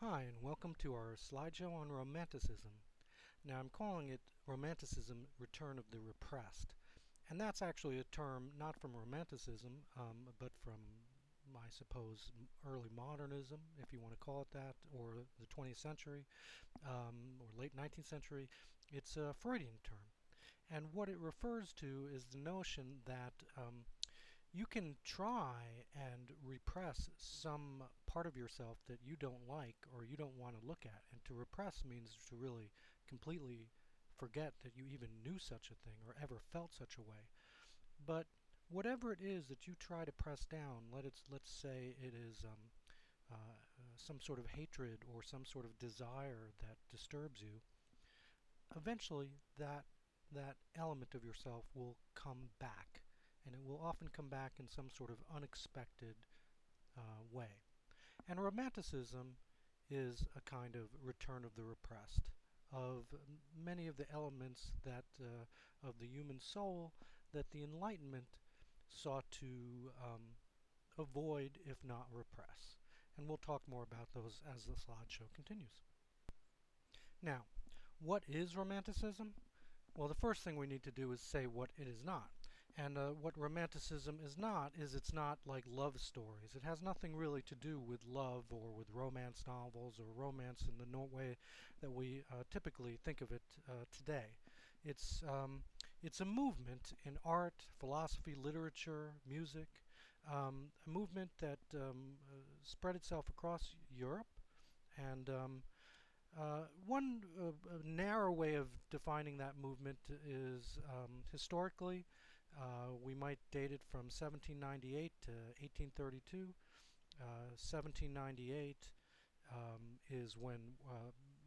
Hi, and welcome to our slideshow on Romanticism. Now, I'm calling it Romanticism, Return of the Repressed. And that's actually a term not from Romanticism, but from, I suppose, early modernism, if you want to call it that, or the 20th century, or late 19th century. It's a Freudian term. And what it refers to is the notion that you can try and repress some part of yourself that you don't like or you don't want to look at. And to repress means to really completely forget that you even knew such a thing or ever felt such a way. But whatever it is that you try to press down, let's say it is some sort of hatred or some sort of desire that disturbs you, eventually that element of yourself will come back, and it will often come back in some sort of unexpected way. And Romanticism is a kind of return of the repressed, of many of the elements that of the human soul that the Enlightenment sought to avoid, if not repress. And we'll talk more about those as the slideshow continues. Now, what is Romanticism? Well, the first thing we need to do is say what it is not. And what Romanticism is not is it's not like love stories. It has nothing really to do with love or with romance novels or romance in the way that we typically think of it today. It's a movement in art, philosophy, literature, music, a movement that spread itself across Europe. And one narrow way of defining that movement is historically, we might date it from 1798 to 1832. 1798 is when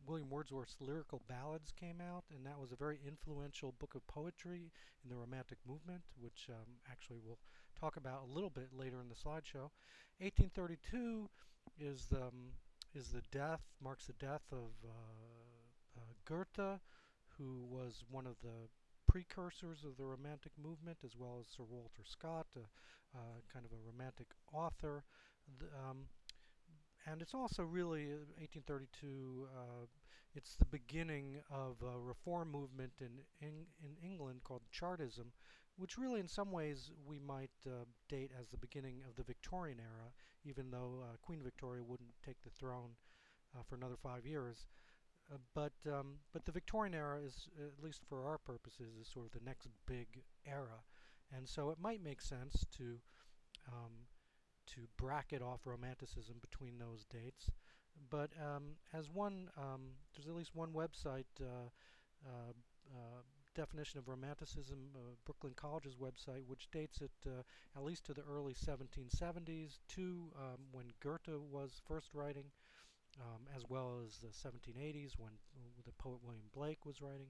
William Wordsworth's lyrical ballads came out, and that was a very influential book of poetry in the Romantic movement, which actually we'll talk about a little bit later in the slideshow. 1832 is marks the death of Goethe, who was one of the precursors of the Romantic movement, as well as Sir Walter Scott, kind of a Romantic author. And it's also really 1832. It's the beginning of a reform movement in England called Chartism, which really, in some ways, we might date as the beginning of the Victorian era, even though Queen Victoria wouldn't take the throne for another 5 years. But the Victorian era is, at least for our purposes, is sort of the next big era, and so it might make sense um, to bracket off Romanticism between those dates. But there's at least one website uh, definition of Romanticism, Brooklyn College's website, which dates it at least to the early 1770s, to when Goethe was first writing, as well as the 1780s when the poet William Blake was writing.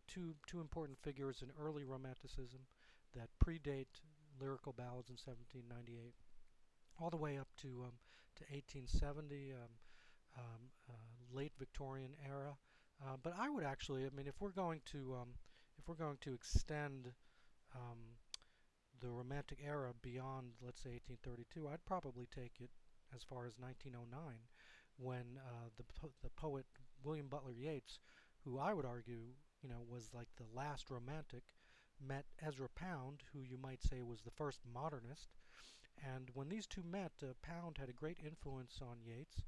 Two important figures in early Romanticism that predate lyrical ballads in 1798, all the way up to 1870, late Victorian era. But I would actually, I mean, if we're going to extend um, the Romantic era beyond, let's say, 1832, I'd probably take it as far as 1909, when the poet William Butler Yeats, who I would argue, was like the last Romantic, met Ezra Pound, who you might say was the first modernist. And when these two met, Pound had a great influence on Yeats,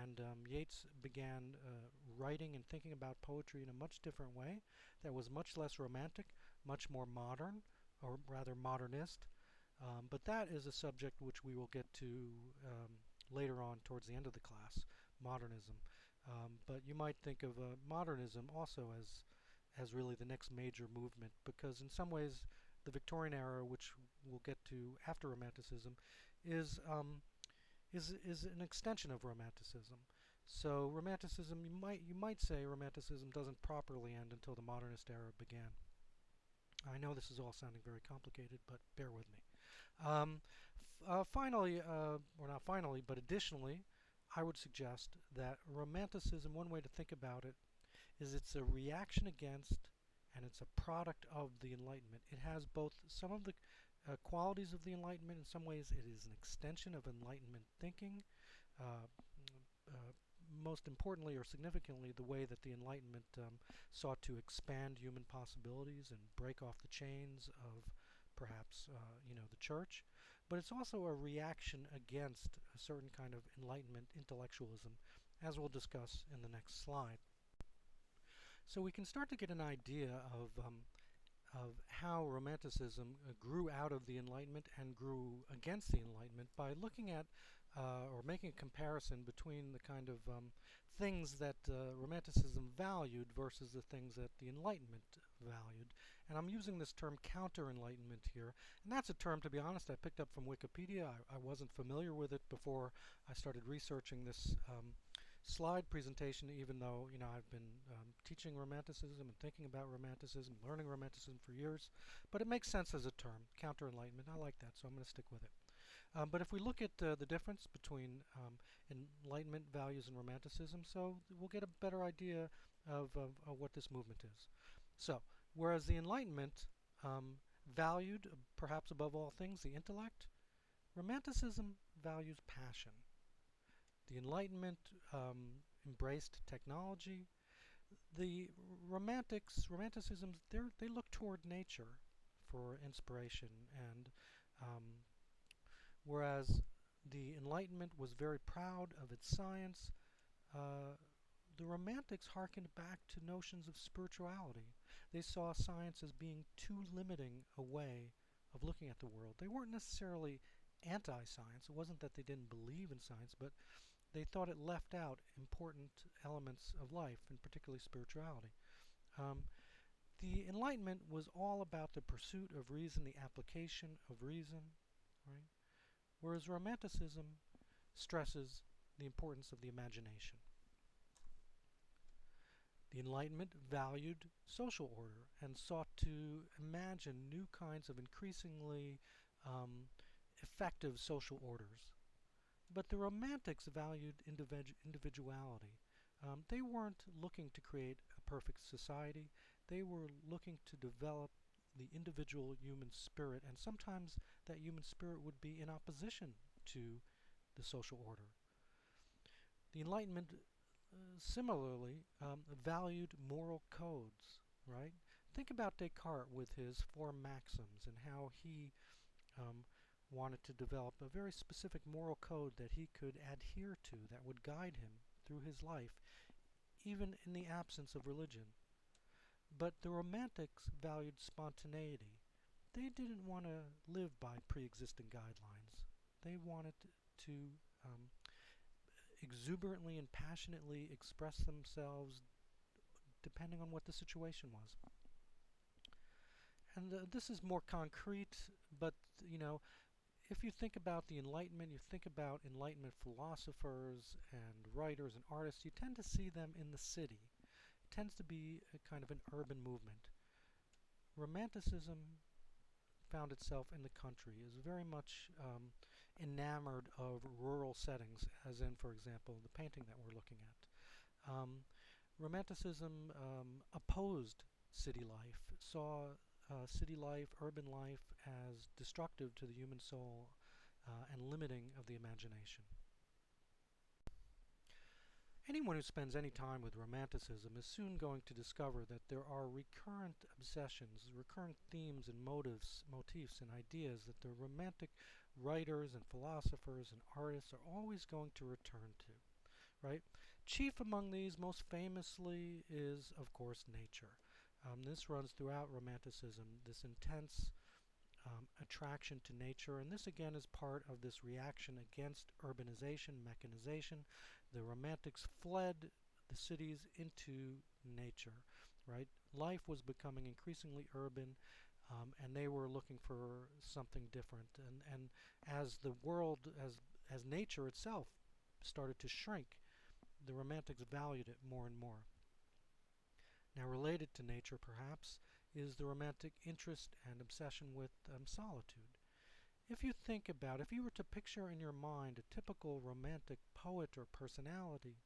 and Yeats began writing and thinking about poetry in a much different way that was much less romantic, much more modern, or rather modernist. But that is a subject which we will get to later on towards the end of the class, modernism. But you might think of modernism also as really the next major movement, because in some ways the Victorian era, which we'll get to after Romanticism, is is an extension of Romanticism. So Romanticism, you might say Romanticism doesn't properly end until the modernist era began. I know this is all sounding very complicated, but bear with me. Finally, or not finally, but additionally, I would suggest that Romanticism, one way to think about it, is it's a reaction against and it's a product of the Enlightenment. It has both some of the qualities of the Enlightenment. In some ways, it is an extension of Enlightenment thinking, uh, most importantly or significantly, the way that the Enlightenment sought to expand human possibilities and break off the chains of perhaps the church. But it's also a reaction against a certain kind of Enlightenment intellectualism, as we'll discuss in the next slide. So we can start to get an idea of how Romanticism grew out of the Enlightenment and grew against the Enlightenment by looking at or making a comparison between the kind of things that Romanticism valued versus the things that the Enlightenment valued. And I'm using this term counter-enlightenment here, and that's a term, to be honest, I picked up from Wikipedia. I wasn't familiar with it before I started researching this slide presentation, even though I've been teaching Romanticism and thinking about Romanticism, learning Romanticism for years. But it makes sense as a term, counter-enlightenment. I like that, so I'm going to stick with it. But if we look at the difference between Enlightenment values and Romanticism, so we'll get a better idea of what this movement is. So, whereas the Enlightenment valued, perhaps above all things, the intellect, Romanticism values passion. The Enlightenment embraced technology. The Romanticism, they look toward nature for inspiration, and whereas the Enlightenment was very proud of its science, the Romantics hearkened back to notions of spirituality. They saw science as being too limiting a way of looking at the world. They weren't necessarily anti-science. It wasn't that they didn't believe in science, but they thought it left out important elements of life, and particularly spirituality. The Enlightenment was all about the pursuit of reason, the application of reason, right? Whereas Romanticism stresses the importance of the imagination. The Enlightenment valued social order and sought to imagine new kinds of increasingly effective social orders. But the Romantics valued individuality. They weren't looking to create a perfect society. They were looking to develop the individual human spirit, and sometimes that human spirit would be in opposition to the social order. The Enlightenment similarly valued moral codes, right? Think about Descartes with his four maxims and how he wanted to develop a very specific moral code that he could adhere to, that would guide him through his life, even in the absence of religion. But the Romantics valued spontaneity. They didn't want to live by pre-existing guidelines. They wanted to exuberantly and passionately express themselves depending on what the situation was. And this is more concrete, but if you think about the Enlightenment, you think about Enlightenment philosophers and writers and artists, you tend to see them in the city. It tends to be a kind of an urban movement. Romanticism found itself in the country, is very much enamored of rural settings, as in, for example, the painting that we're looking at. Romanticism opposed city life, saw city life, urban life, as destructive to the human soul and limiting of the imagination. Anyone who spends any time with Romanticism is soon going to discover that there are recurrent obsessions, recurrent themes and motifs and ideas that the Romantic writers and philosophers and artists are always going to return to, right? Chief among these, most famously, is, of course, nature. This runs throughout Romanticism, this intense attraction to nature, and this again is part of this reaction against urbanization, mechanization. The Romantics fled the cities into nature, right? Life was becoming increasingly urban, and they were looking for something different. And as the world, as nature itself started to shrink, the Romantics valued it more and more. Now, related to nature, perhaps, is the Romantic interest and obsession with solitude. If you think about, if you were to picture in your mind a typical Romantic poet or personality,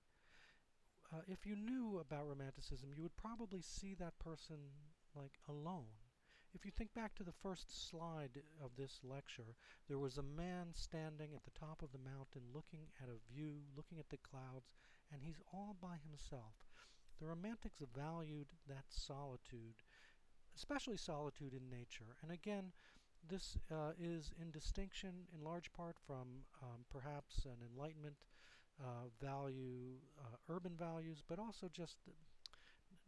if you knew about Romanticism, you would probably see that person like alone. If you think back to the first slide of this lecture, there was a man standing at the top of the mountain looking at a view, looking at the clouds, and he's all by himself. The Romantics valued that solitude, especially solitude in nature. And again, this is in distinction in large part from perhaps an Enlightenment value, urban values, but also just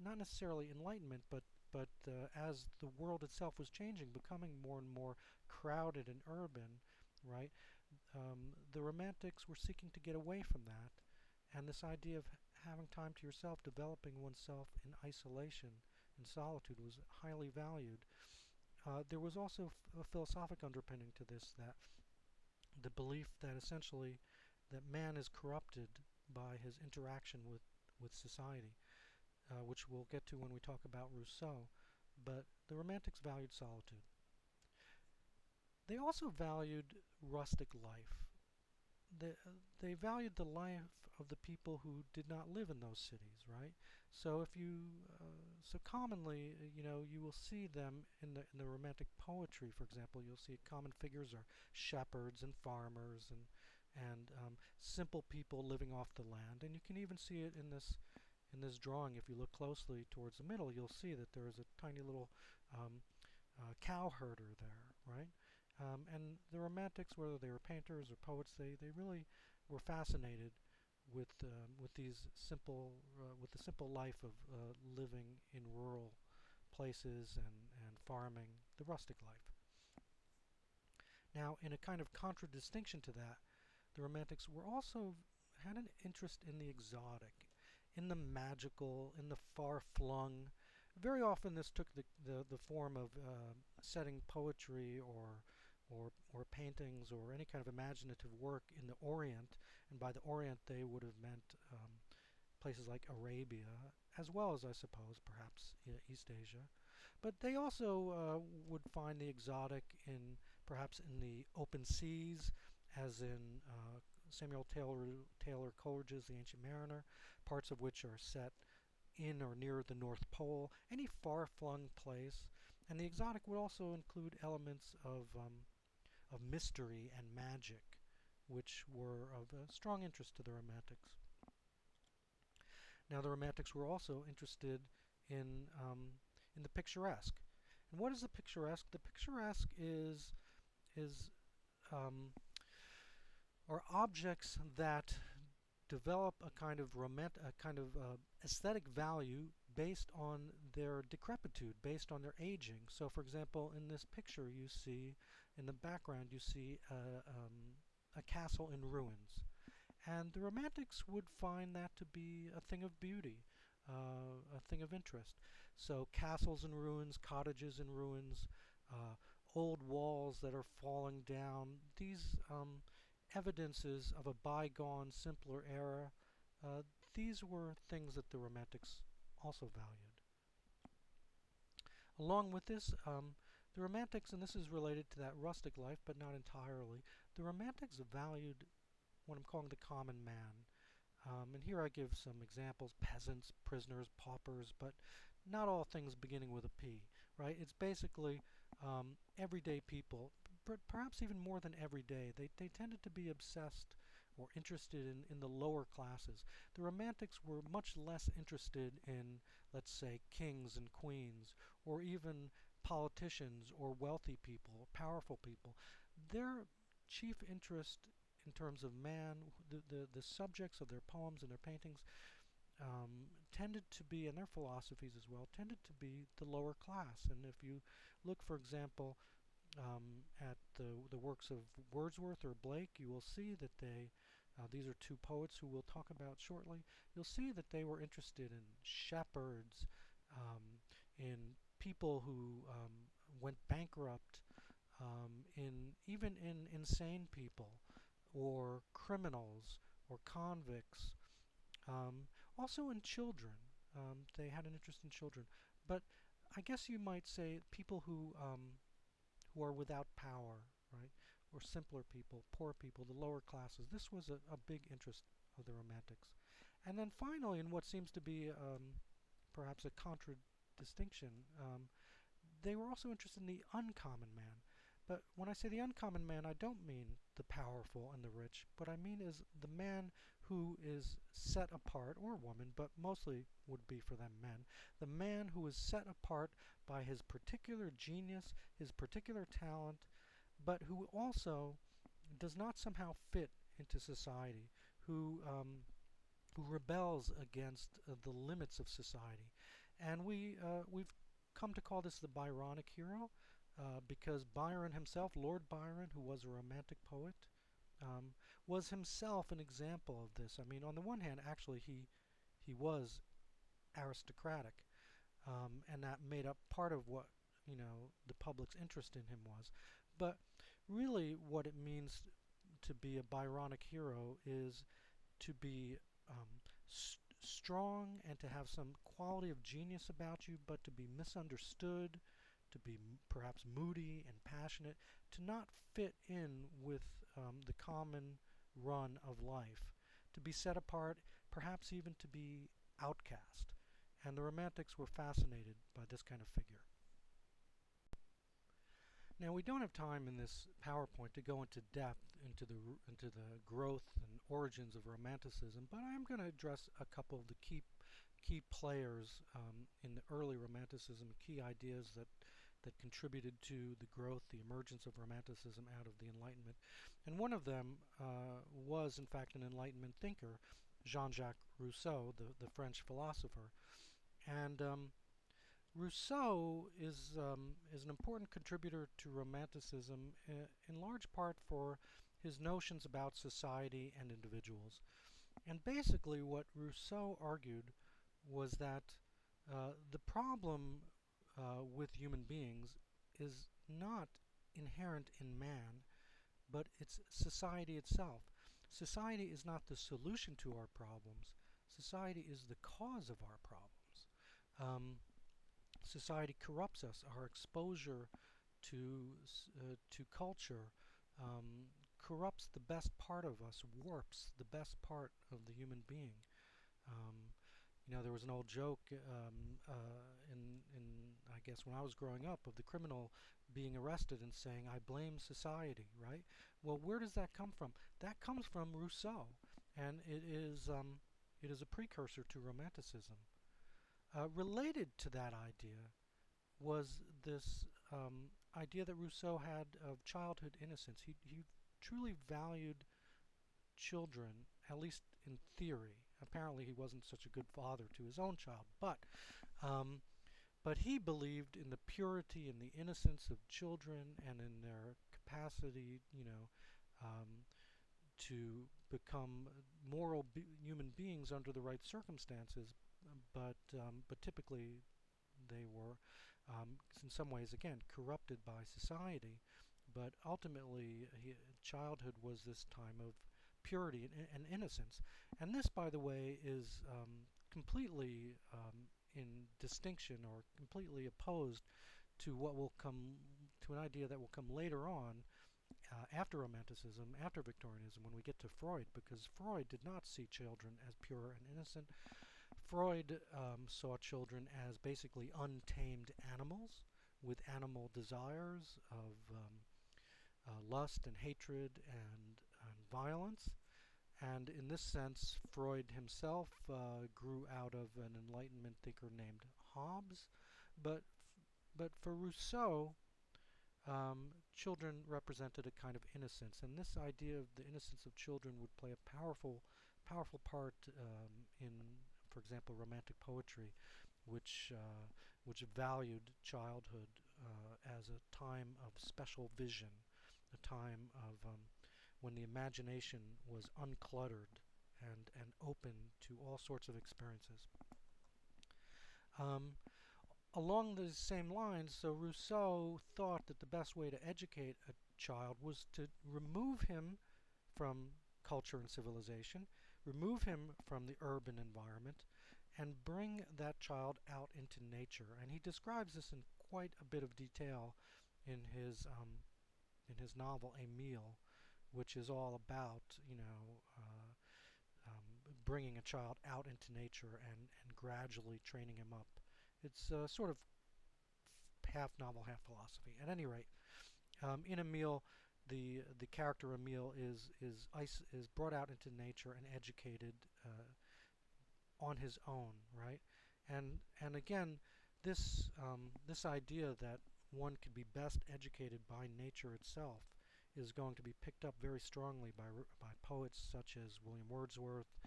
not necessarily Enlightenment, but as the world itself was changing, becoming more and more crowded and urban, right? The Romantics were seeking to get away from that, and this idea of having time to yourself, developing oneself in isolation, in solitude, was highly valued. There was also a philosophic underpinning to this, that the belief that essentially that man is corrupted by his interaction with society, which we'll get to when we talk about Rousseau. But the Romantics valued solitude. They also valued rustic life. They valued the life of the people who did not live in those cities, right? So if you, so commonly, you will see them in the Romantic poetry, for example. You'll see common figures are shepherds and farmers and simple people living off the land, and you can even see it in this drawing. If you look closely towards the middle, you'll see that there is a tiny little um, cow herder there, right? And the Romantics, whether they were painters or poets, they really were fascinated with these with the simple life of living in rural places and farming, the rustic life. Now, in a kind of contradistinction to that, the Romantics were also had an interest in the exotic, in the magical, in the far-flung. Very often this took the form of setting poetry or paintings or any kind of imaginative work in the Orient, and by the Orient they would have meant places like Arabia, as well as, I suppose, perhaps East Asia. But they also would find the exotic in perhaps in the open seas, as in Samuel Taylor Coleridge's The Ancient Mariner, parts of which are set in or near the North Pole, any far-flung place. And the exotic would also include elements of mystery and magic, which were of strong interest to the Romantics. Now, the Romantics were also interested in the picturesque. And what is the picturesque? The picturesque is are objects that develop a kind of aesthetic value based on their decrepitude, based on their aging. So, for example, in this picture, you see in the background a castle in ruins, and the Romantics would find that to be a thing of beauty, a thing of interest. So, castles in ruins, cottages in ruins, old walls that are falling down. These evidences of a bygone, simpler era, these were things that the Romantics also valued. Along with this, the Romantics, and this is related to that rustic life, but not entirely, the Romantics valued what I'm calling the common man. And here I give some examples: peasants, prisoners, paupers, but not all things beginning with a P, right? It's basically everyday people, perhaps even more than everyday. They tended to be obsessed or interested in the lower classes. The Romantics were much less interested in, let's say, kings and queens, or even politicians or wealthy people, powerful people. Their chief interest in terms of man, the subjects of their poems and their paintings, tended to be, and their philosophies as well, tended to be the lower class. And if you look, for example, at the works of Wordsworth or Blake, you will see that these are two poets who we'll talk about shortly. You'll see that they were interested in shepherds, in people who went bankrupt, even in insane people, or criminals, or convicts, also in children. They had an interest in children. But I guess you might say people who are without power, right? Or simpler people, poor people, the lower classes. This was a big interest of the Romantics. And then finally, in what seems to be perhaps a contradistinction, they were also interested in the uncommon man. But when I say the uncommon man, I don't mean the powerful and the rich, but I mean is the man who is set apart, or woman, but mostly would be for them men, the man who is set apart by his particular genius, his particular talent, but who also does not somehow fit into society, who rebels against the limits of society. And we've come to call this the Byronic hero, because Byron himself, Lord Byron, who was a Romantic poet, um, was himself an example of this. I mean, on the one hand, actually, he was aristocratic, and that made up part of what the public's interest in him was. But really, what it means to be a Byronic hero is to be strong and to have some quality of genius about you, but to be misunderstood, to be perhaps moody and passionate, to not fit in with the common run of life, to be set apart, perhaps even to be outcast. And the Romantics were fascinated by this kind of figure. Now, we don't have time in this PowerPoint to go into depth into the growth and origins of Romanticism, but I'm going to address a couple of the key players in the early Romanticism, key ideas that contributed to the growth, the emergence of Romanticism out of the Enlightenment. And one of them was, in fact, an Enlightenment thinker, Jean-Jacques Rousseau, the French philosopher. And Rousseau is an important contributor to Romanticism, in large part for his notions about society and individuals. And basically, what Rousseau argued was that the problem with human beings is not inherent in man, but it's society itself. Society is not the solution to our problems. Society is the cause of our problems. Society corrupts us. Our exposure to culture corrupts the best part of us, warps the best part of the human being. Um, there was an old joke in I guess when I was growing up of the criminal being arrested and saying, "I blame society," right? Well, where does that come from? That comes from Rousseau, and it is a precursor to Romanticism. Related to that idea was this idea that Rousseau had of childhood innocence. He truly valued children, at least in theory. Apparently, he wasn't such a good father to his own child, um, but he believed in the purity and the innocence of children and in their capacity, to become moral human beings under the right circumstances. But typically, they were, in some ways, again, corrupted by society. But ultimately, childhood was this time of purity and innocence. And this, by the way, is completely in distinction or completely opposed to what will come, to an idea that will come later on after Romanticism, after Victorianism, when we get to Freud, because Freud did not see children as pure and innocent. Freud saw children as basically untamed animals with animal desires of lust and hatred and violence. And in this sense, Freud himself grew out of an Enlightenment thinker named Hobbes. But for Rousseau, children represented a kind of innocence, and this idea of the innocence of children would play a powerful part in, for example, Romantic poetry, which valued childhood as a time of special vision, a time of when the imagination was uncluttered and open to all sorts of experiences. Along the same lines, so Rousseau thought that the best way to educate a child was to remove him from culture and civilization, remove him from the urban environment, and bring that child out into nature. And he describes this in quite a bit of detail in his novel Emile, which is all about bringing a child out into nature and gradually training him up. It's sort of half novel, half philosophy. At any rate, in Emile, the character Emile is brought out into nature and educated on his own, right? And again, this idea that one could be best educated by nature itself is going to be picked up very strongly by poets such as William Wordsworth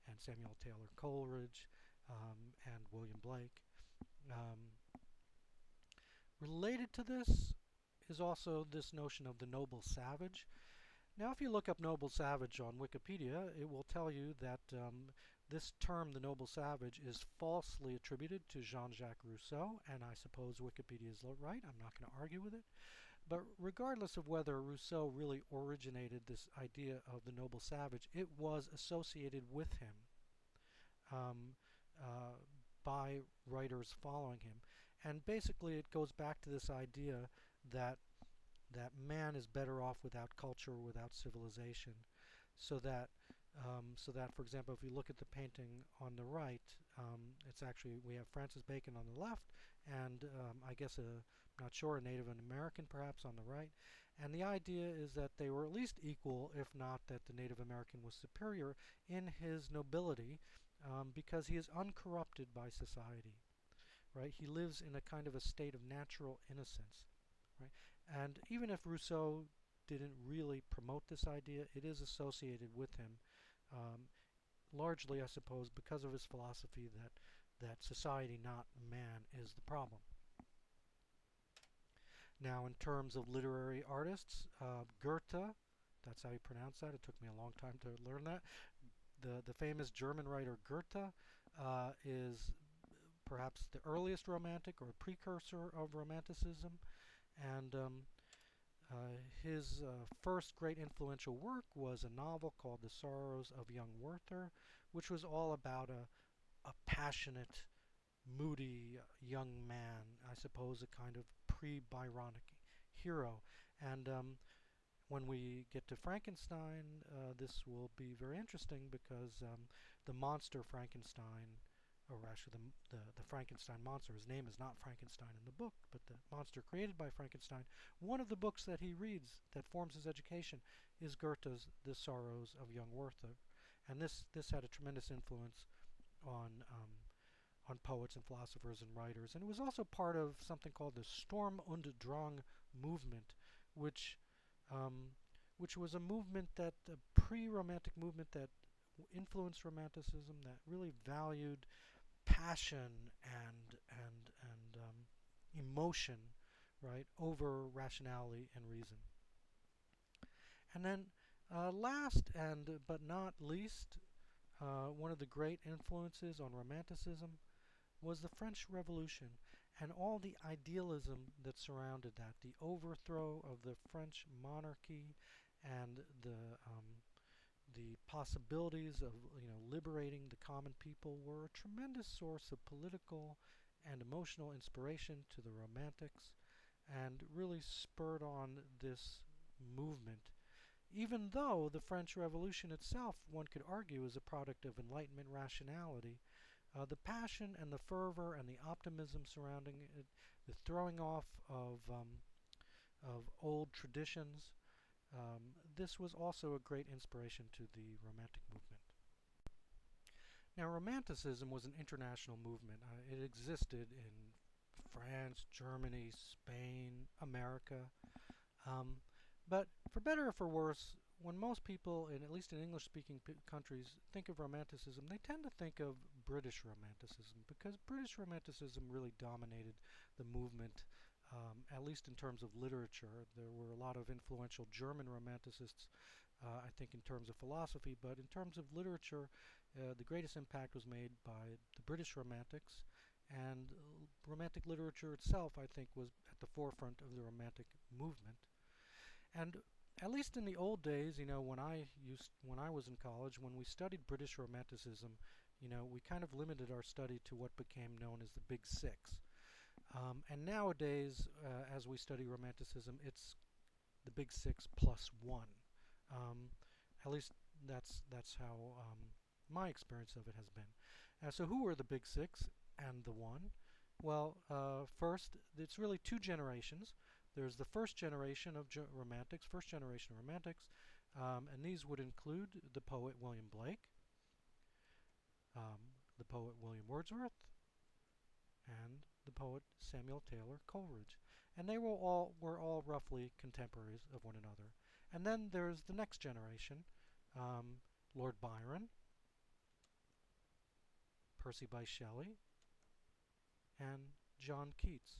and Samuel Taylor Coleridge and William Blake. Um, Related to this is also this notion of the noble savage. Now, if you look up noble savage on Wikipedia, it will tell you that this term, the noble savage, is falsely attributed to Jean-Jacques Rousseau, and I suppose Wikipedia is right. I'm not going to argue with it. But regardless of whether Rousseau really originated this idea of the noble savage, it was associated with him um, uh, by writers following him. And basically it goes back to this idea that man is better off without culture, without civilization, so that for example, if you look at the painting on the right, it's actually we have Francis Bacon on the left, and I guess not sure, a Native American perhaps on the right, and the idea is that they were at least equal, if not that the Native American was superior in his nobility, because he is uncorrupted by society, right? He lives in a kind of a state of natural innocence, right? And even if Rousseau didn't really promote this idea, it is associated with him, largely, I suppose, because of his philosophy that society, not man, is the problem. Now, in terms of literary artists, Goethe, that's how you pronounce that. It took me a long time to learn that. The famous German writer Goethe is perhaps the earliest romantic or precursor of Romanticism, and his first great influential work was a novel called The Sorrows of Young Werther, which was all about a passionate, moody young man, I suppose a kind of pre-Byronic hero. And when we get to Frankenstein, this will be very interesting because the monster Frankenstein, or actually the Frankenstein monster, his name is not Frankenstein in the book, but the monster created by Frankenstein, one of the books that he reads that forms his education is Goethe's The Sorrows of Young Werther. And this had a tremendous influence on poets and philosophers and writers. And it was also part of something called the Sturm und Drang movement, which was a movement a pre-romantic movement that influenced Romanticism, that really valued passion and emotion, right, over rationality and reason. And then last and but not least, one of the great influences on Romanticism was the French Revolution and all the idealism that surrounded that, the overthrow of the French monarchy and the possibilities of liberating the common people were a tremendous source of political and emotional inspiration to the Romantics, and really spurred on this movement. Even though the French Revolution itself, one could argue, is a product of Enlightenment rationality, the passion and the fervor and the optimism surrounding it, the throwing off of old traditions, this was also a great inspiration to the Romantic movement. Now, Romanticism was an international movement. It existed in France, Germany, Spain, America. But for better or for worse, when most people, at least in English-speaking countries, think of Romanticism, they tend to think of British Romanticism, because British Romanticism really dominated the movement, at least in terms of literature. There were a lot of influential German Romanticists, I think, in terms of philosophy, but in terms of literature, the greatest impact was made by the British Romantics, and Romantic literature itself, I think, was at the forefront of the Romantic movement. And at least in the old days, when I was in college, when we studied British Romanticism, we kind of limited our study to what became known as the Big Six. And nowadays, as we study Romanticism, it's the Big Six plus one. At least that's how my experience of it has been. So who are the Big Six and the one? Well, first, it's really two generations. There's the first generation of Romantics, first generation Romantics, and these would include the poet William Blake, the poet William Wordsworth, and the poet Samuel Taylor Coleridge. And they were all roughly contemporaries of one another. And then there's the next generation, Lord Byron, Percy Bysshe Shelley, and John Keats.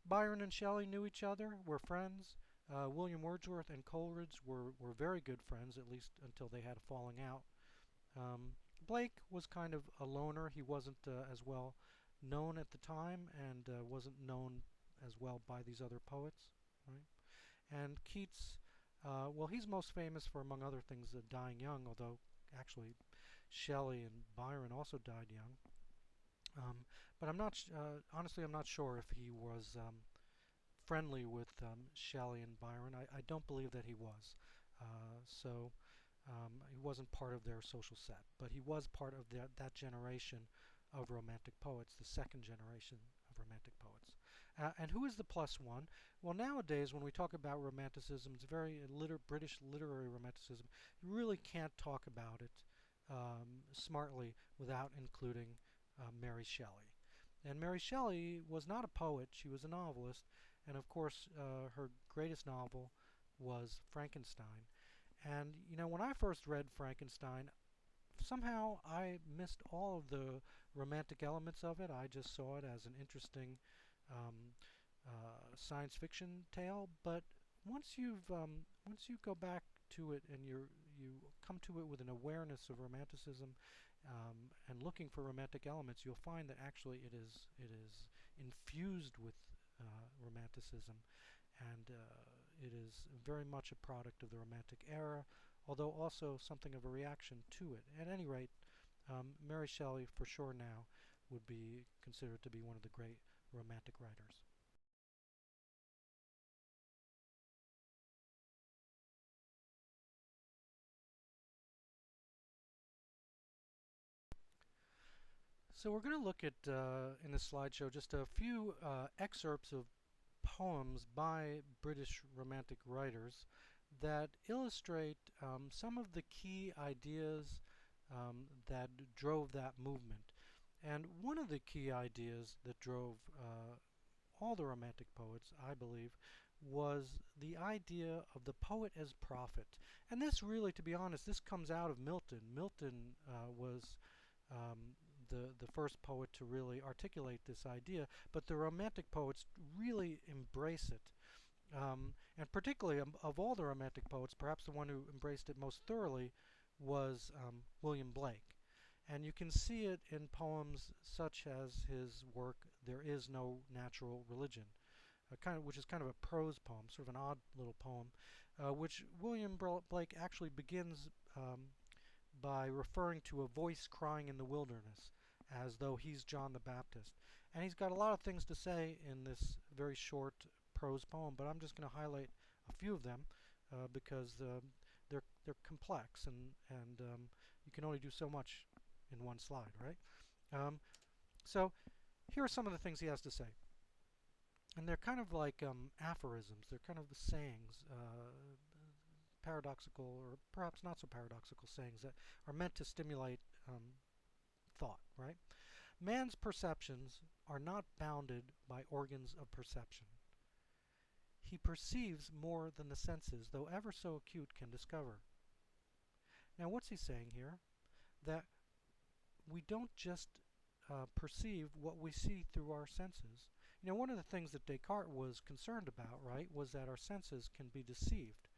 Byron and Shelley knew each other, were friends. William Wordsworth and Coleridge were very good friends, at least until they had a falling out. Blake was kind of a loner. He wasn't as well known at the time and wasn't known as well by these other poets. Right? And Keats, well, he's most famous for, among other things, dying young, although actually Shelley and Byron also died young. But I'm not, honestly, I'm not sure if he was friendly with Shelley and Byron. I don't believe that he was. So he wasn't part of their social set, but he was part of that generation of Romantic poets, the second generation of Romantic poets. And who is the plus one? Well, nowadays, when we talk about Romanticism, it's very British literary Romanticism. You really can't talk about it smartly without including Mary Shelley. And Mary Shelley was not a poet, she was a novelist, and of course her greatest novel was Frankenstein. And you know, when I first read Frankenstein, somehow I missed all of the romantic elements of it. I just saw it as an interesting um, science fiction tale. But once you go back to it and you come to it with an awareness of Romanticism and looking for romantic elements, you'll find that actually it is infused with Romanticism, and it is very much a product of the Romantic era, although also something of a reaction to it. At any rate, Mary Shelley, for sure now, would be considered to be one of the great Romantic writers. So we're going to look at, in this slideshow, just a few excerpts of poems by British Romantic writers that illustrate some of the key ideas that drove that movement. And one of the key ideas that drove all the Romantic poets, I believe, was the idea of the poet as prophet. And this really, to be honest, this comes out of Milton. Milton was the first poet to really articulate this idea, but the Romantic poets really embrace it. And particularly of all the Romantic poets, perhaps the one who embraced it most thoroughly was William Blake. And you can see it in poems such as his work, There Is No Natural Religion, which is kind of a prose poem, sort of an odd little poem, which William Blake actually begins by referring to a voice crying in the wilderness, as though he's John the Baptist. And he's got a lot of things to say in this very short prose poem, but I'm just going to highlight a few of them because they're complex, and you can only do so much in one slide, right? So here are some of the things he has to say. And they're kind of like aphorisms. They're kind of sayings, paradoxical or perhaps not so paradoxical sayings that are meant to stimulate thought, right? Man's perceptions are not bounded by organs of perception. He perceives more than the senses, though ever so acute, can discover. Now, what's he saying here? That we don't just perceive what we see through our senses. You know, one of the things that Descartes was concerned about, right, was that our senses can be deceived,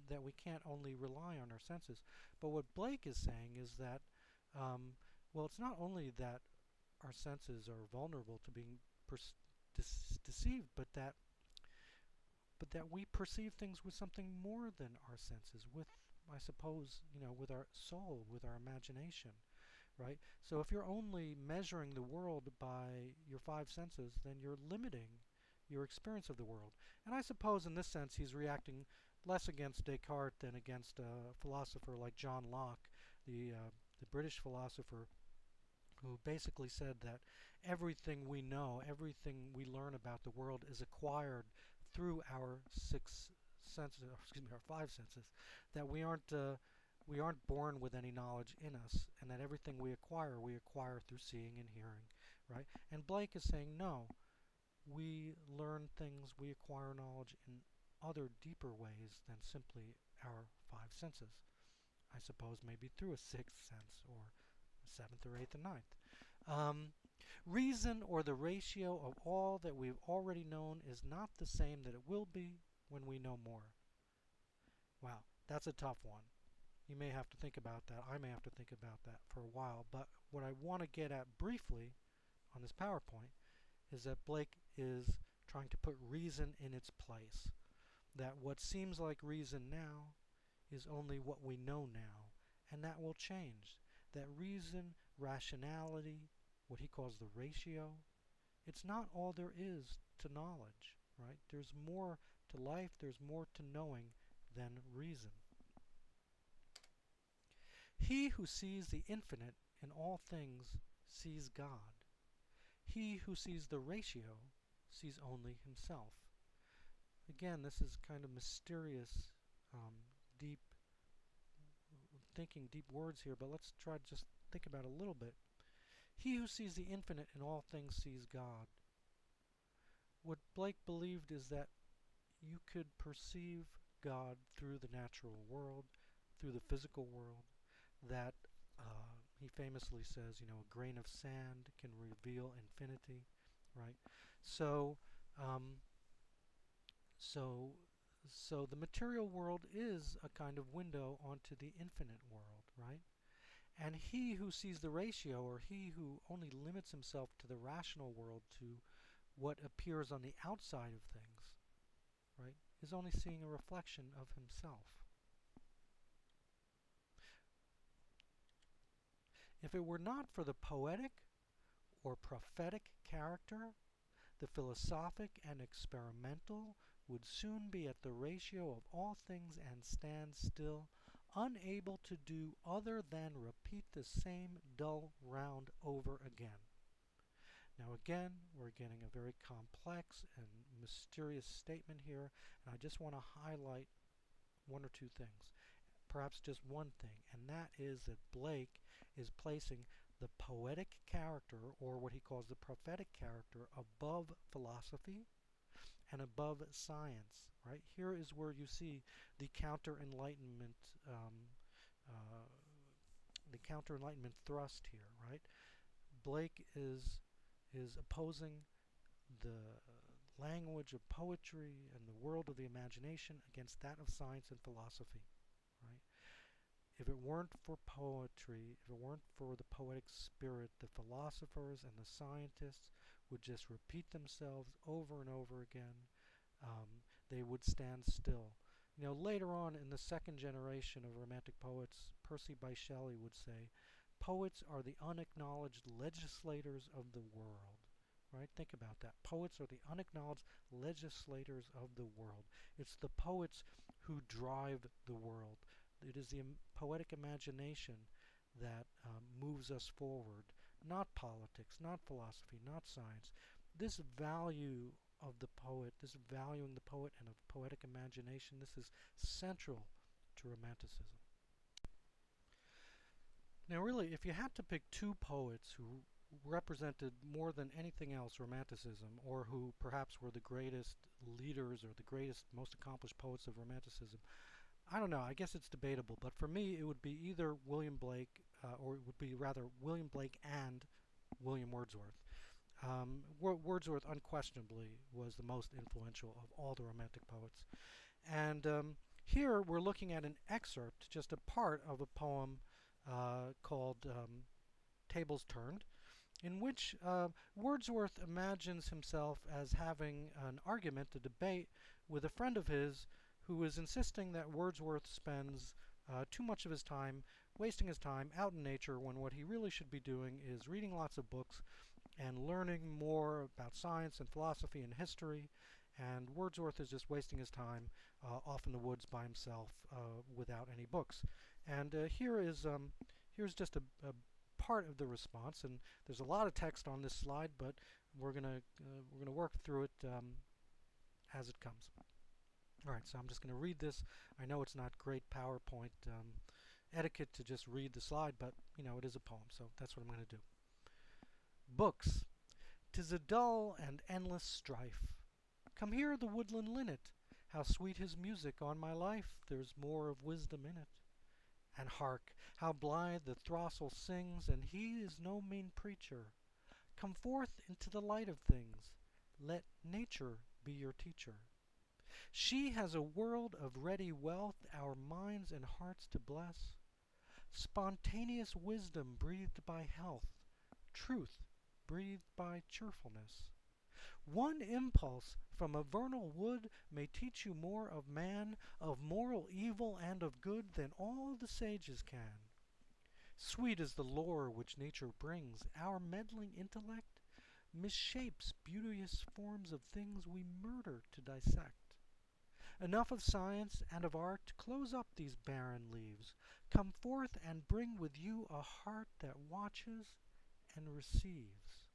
that we can't only rely on our senses. But what Blake is saying is that, well, it's not only that our senses are vulnerable to being deceived, but that we perceive things with something more than our senses, with, I suppose, you know, with our soul, with our imagination, right? So if you're only measuring the world by your five senses, then you're limiting your experience of the world. And I suppose in this sense he's reacting less against Descartes than against a philosopher like John Locke, the British philosopher who basically said that everything we know, everything we learn about the world is acquired through our six senses, excuse me, our five senses, that we aren't born with any knowledge in us, and that everything we acquire through seeing and hearing, right? And Blake is saying no, we learn things, we acquire knowledge in other deeper ways than simply our five senses. I suppose maybe through a sixth sense, or a seventh or eighth and ninth. Reason, or the ratio of all that we've already known, is not the same that it will be when we know more. Wow, that's a tough one. You may have to think about that. I may have to think about that for a while. But what I want to get at briefly on this PowerPoint is that Blake is trying to put reason in its place. That what seems like reason now is only what we know now, and that will change. That reason, rationality, what he calls the ratio, it's not all there is to knowledge, right? There's more to life, there's more to knowing than reason. He who sees the infinite in all things sees God. He who sees the ratio sees only himself. Again, this is kind of mysterious, deep thinking, deep words here, but let's try to just think about it a little bit. He who sees the infinite in all things sees God. What Blake believed is that you could perceive God through the natural world, through the physical world, that he famously says, you know, a grain of sand can reveal infinity, right? So, so the material world is a kind of window onto the infinite world, right? And he who sees the ratio, or he who only limits himself to the rational world, to what appears on the outside of things, right, is only seeing a reflection of himself. If it were not for the poetic or prophetic character, the philosophic and experimental would soon be at the ratio of all things and stand still, unable to do other than repeat the same dull round over again. Now again, we're getting a very complex and mysterious statement here, and I just want to highlight one or two things. Perhaps just one thing, and that is that Blake is placing the poetic character, or what he calls the prophetic character, above philosophy and above science. Right here is where you see the counter-enlightenment, thrust here. Right, Blake is opposing the language of poetry and the world of the imagination against that of science and philosophy. Right. If it weren't for poetry, if it weren't for the poetic spirit, the philosophers and the scientists would just repeat themselves over and over again. They would stand still. You know, later on in the second generation of Romantic poets, Percy Bysshe Shelley would say, poets are the unacknowledged legislators of the world. Right? Think about that. Poets are the unacknowledged legislators of the world. It's the poets who drive the world. It is the poetic imagination that moves us forward, not politics, not philosophy, not science. This value of the poet, this valuing the poet and of poetic imagination, this is central to Romanticism. Now really, if you had to pick two poets who represented more than anything else Romanticism, or who perhaps were the greatest leaders or the greatest, most accomplished poets of Romanticism, I don't know, I guess it's debatable, but for me it would be either William Blake, or it would be rather William Blake and William Wordsworth. Wordsworth unquestionably was the most influential of all the Romantic poets. And here we're looking at an excerpt, just a part of a poem called Tables Turned, in which Wordsworth imagines himself as having an argument, a debate, with a friend of his who is insisting that Wordsworth spends too much of his time wasting his time out in nature, when what he really should be doing is reading lots of books and learning more about science and philosophy and history. And Wordsworth is just wasting his time off in the woods by himself without any books. And here's just a part of the response, and there's a lot of text on this slide, but we're gonna work through it as it comes. All right, so I'm just going to read this. I know it's not great PowerPoint etiquette to just read the slide, but it is a poem, so that's what I'm going to do. Books. 'Tis a dull and endless strife. Come hear the woodland linnet. How sweet his music on my life. There's more of wisdom in it. And hark, how blithe the throstle sings, and he is no mean preacher. Come forth into the light of things. Let nature be your teacher. She has a world of ready wealth, our minds and hearts to bless. Spontaneous wisdom breathed by health, truth breathed by cheerfulness. One impulse from a vernal wood may teach you more of man, of moral evil and of good, than all the sages can. Sweet is the lore which nature brings. Our meddling intellect misshapes beauteous forms of things we murder to dissect. Enough of science and of art to close up these barren leaves. Come forth and bring with you a heart that watches and receives.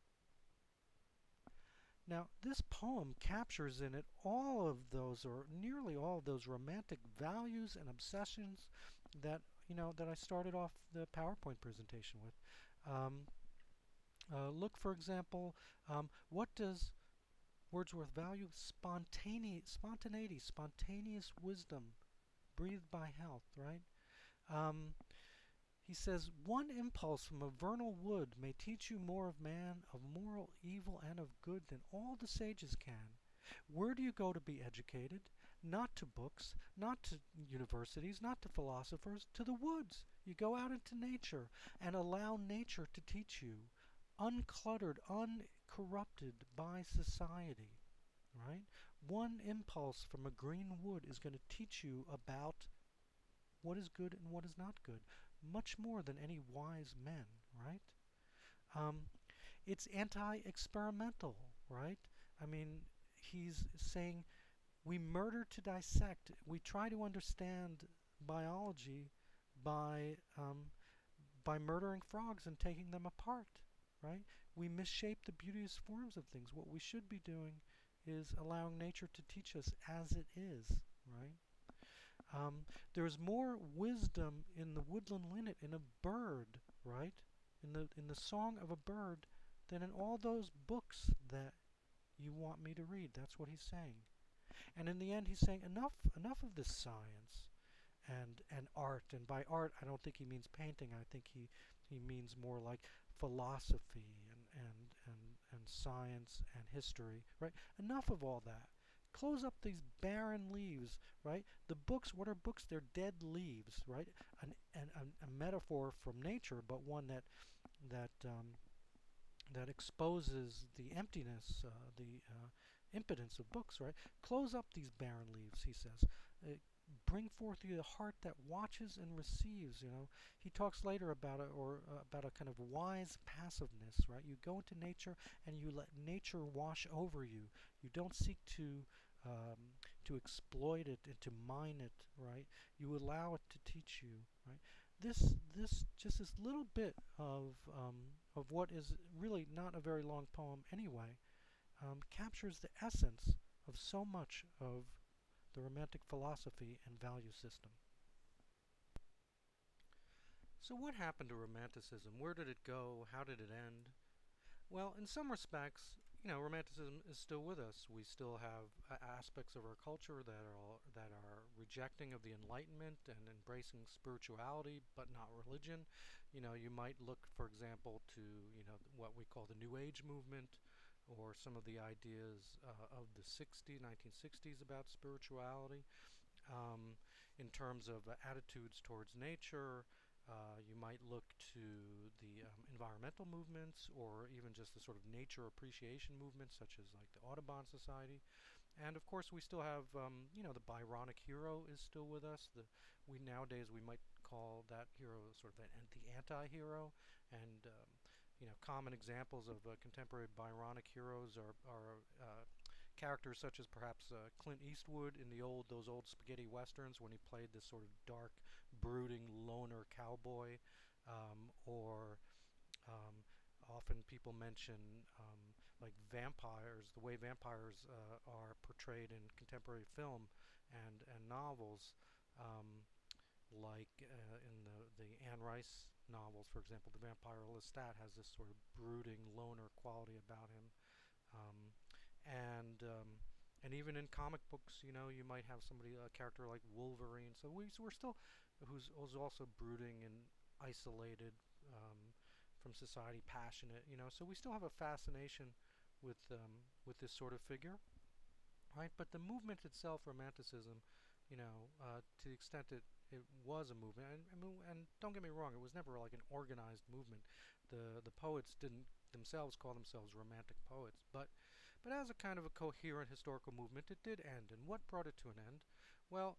Now, this poem captures in it all of those, or nearly all of those, romantic values and obsessions that that I started off the PowerPoint presentation with. Look, for example, what does Wordsworth value? Spontaneity, spontaneous wisdom, breathed by health, right? He says, one impulse from a vernal wood may teach you more of man, of moral evil and of good, than all the sages can. Where do you go to be educated? Not to books, not to universities, not to philosophers, to the woods. You go out into nature and allow nature to teach you, uncluttered, uncorrupted by society, right? One impulse from a green wood is going to teach you about what is good and what is not good, much more than any wise men, right? It's anti-experimental, right? I mean, he's saying we murder to dissect. We try to understand biology by murdering frogs and taking them apart, right? We misshape the beauteous forms of things. What we should be doing is allowing nature to teach us as it is, right? There's more wisdom in the woodland linnet, in a bird, right? In the song of a bird, than in all those books that you want me to read. That's what he's saying. And in the end, he's saying enough of this science and art. And by art, I don't think he means painting. I think he means more like philosophy and science and history, right? Enough of all that. Close up these barren leaves, right? The books, what are books? They're dead leaves, right? A metaphor from nature, but one that exposes the emptiness, the impotence of books, right? Close up these barren leaves, he says. Bring forth you the heart that watches and receives. He talks later about about a kind of wise passiveness, right? You go into nature and you let nature wash over you. You don't seek to exploit it and to mine it, right? You allow it to teach you, right? This just this little bit of what is really not a very long poem anyway, captures the essence of so much of the Romantic philosophy and value system. So what happened to Romanticism? Where did it go? How did it end? Well, in some respects, Romanticism is still with us. We still have aspects of our culture that are rejecting of the Enlightenment and embracing spirituality, but not religion. You might look, for example, to what we call the New Age movement, or some of the ideas of the 1960s about spirituality. In terms of attitudes towards nature, you might look to the environmental movements, or even just the sort of nature appreciation movements, such as like the Audubon Society. And of course, we still have, the Byronic hero is still with us. Nowadays we might call that hero sort of the anti-hero. And common examples of contemporary Byronic heroes are characters such as perhaps Clint Eastwood in those old spaghetti westerns, when he played this sort of dark, brooding loner cowboy, or often people mention like vampires, the way vampires are portrayed in contemporary film and novels, um, like in the Anne Rice novels, for example. The vampire Lestat has this sort of brooding loner quality about him, um, and um, and even in comic books, you know, you might have somebody, a character like Wolverine. So we're still who's also brooding and isolated from society, passionate. You know, so we still have a fascination with this sort of figure, right? But the movement itself, Romanticism, you know, to the extent that it was a movement, and don't get me wrong, it was never like an organized movement. The poets didn't themselves call themselves romantic poets, but as a kind of a coherent historical movement, it did end. And what brought it to an end? Well,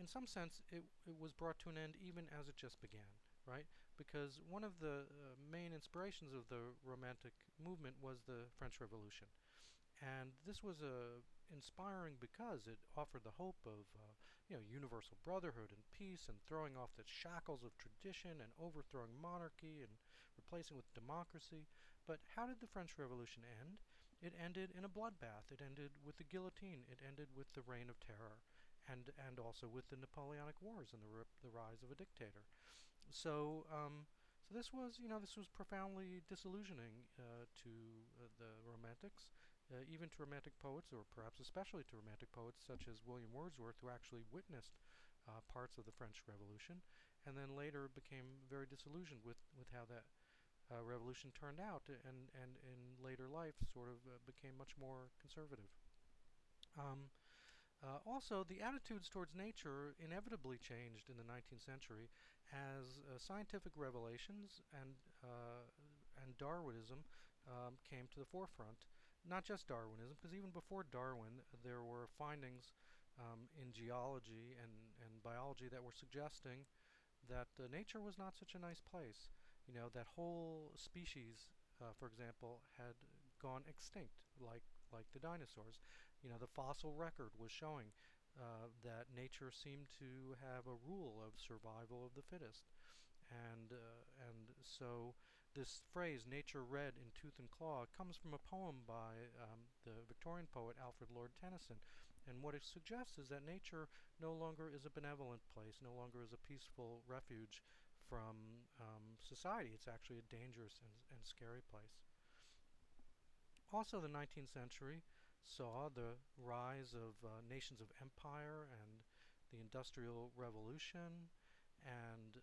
in some sense, it was brought to an end even as it just began, right? Because one of the main inspirations of the Romantic movement was the French Revolution. And this was inspiring because it offered the hope of universal brotherhood and peace, and throwing off the shackles of tradition and overthrowing monarchy and replacing with democracy. But how did the French Revolution end? It ended in a bloodbath. It ended with the guillotine. It ended with the reign of terror, and also with the Napoleonic Wars and the rise of a dictator. So this was, this was profoundly disillusioning to the Romantics, even to Romantic poets, or perhaps especially to Romantic poets such as William Wordsworth, who actually witnessed parts of the French Revolution, and then later became very disillusioned with how that revolution turned out, and in later life sort of became much more conservative. Um, Also, the attitudes towards nature inevitably changed in the 19th century as scientific revelations and Darwinism came to the forefront. Not just Darwinism, because even before Darwin, there were findings in geology and biology that were suggesting that nature was not such a nice place. You know, that whole species, for example, had gone extinct, like the dinosaurs. You know, the fossil record was showing that nature seemed to have a rule of survival of the fittest, and so this phrase "nature red in tooth and claw" comes from a poem by the Victorian poet Alfred Lord Tennyson, and what it suggests is that nature no longer is a benevolent place, no longer is a peaceful refuge from society. It's actually a dangerous and scary place. Also, the 19th century saw the rise of nations of empire and the Industrial Revolution, and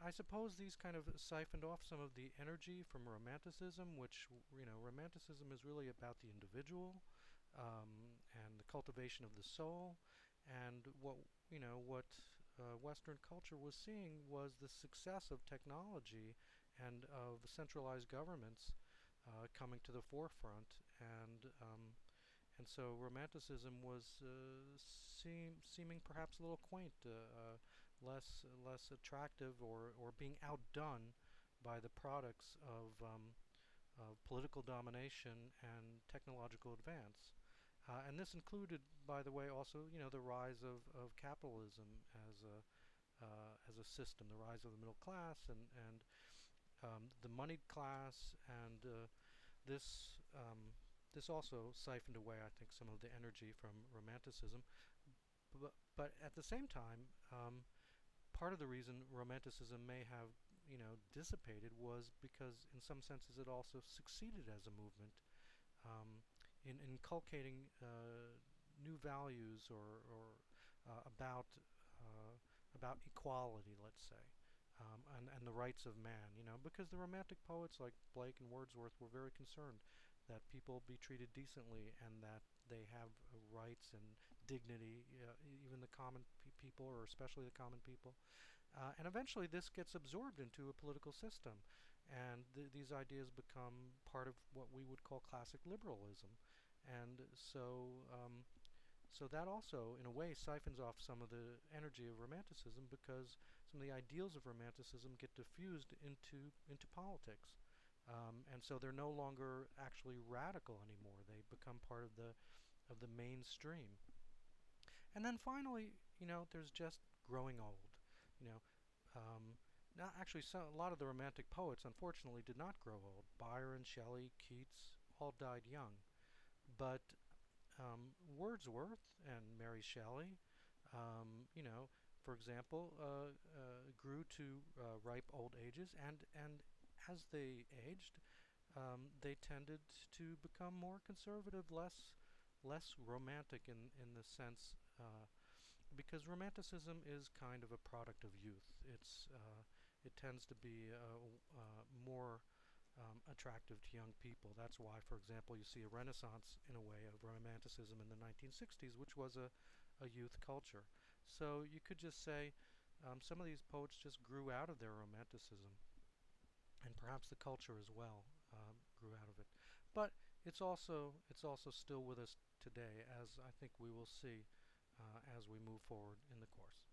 I suppose these kind of siphoned off some of the energy from Romanticism, which, Romanticism is really about the individual and the cultivation of the soul. And what Western culture was seeing was the success of technology and of centralized governments coming to the forefront, and so Romanticism was seeming perhaps a little quaint, less attractive, or being outdone by the products of political domination and technological advance. And this included, by the way, also the rise of capitalism as a system, the rise of the middle class and the moneyed class, and this also siphoned away, I think, some of the energy from Romanticism. But at the same time, part of the reason Romanticism may have dissipated was because, in some senses, it also succeeded as a movement in inculcating new values or about equality, let's say, and the rights of man. Because the Romantic poets like Blake and Wordsworth were very concerned that people be treated decently and that they have rights and dignity, even the common people, or especially the common people. And eventually this gets absorbed into a political system, and these ideas become part of what we would call classic liberalism. And so that also, in a way, siphons off some of the energy of Romanticism, because some of the ideals of Romanticism get diffused into politics. And so they're no longer actually radical anymore. They become part of the mainstream. And then finally, there's just growing old. You know, um, Now, actually, a lot of the Romantic poets, unfortunately, did not grow old. Byron, Shelley, Keats all died young. But Wordsworth and Mary Shelley, you know, for example, grew to ripe old ages, and as they aged, they tended to become more conservative, less romantic in the sense, because Romanticism is kind of a product of youth. It tends to be more attractive to young people. That's why, for example, you see a renaissance in a way of Romanticism in the 1960s, which was a youth culture. So you could just say some of these poets just grew out of their Romanticism, and perhaps the culture as well grew out of it. But it's also still with us today, as I think we will see as we move forward in the course.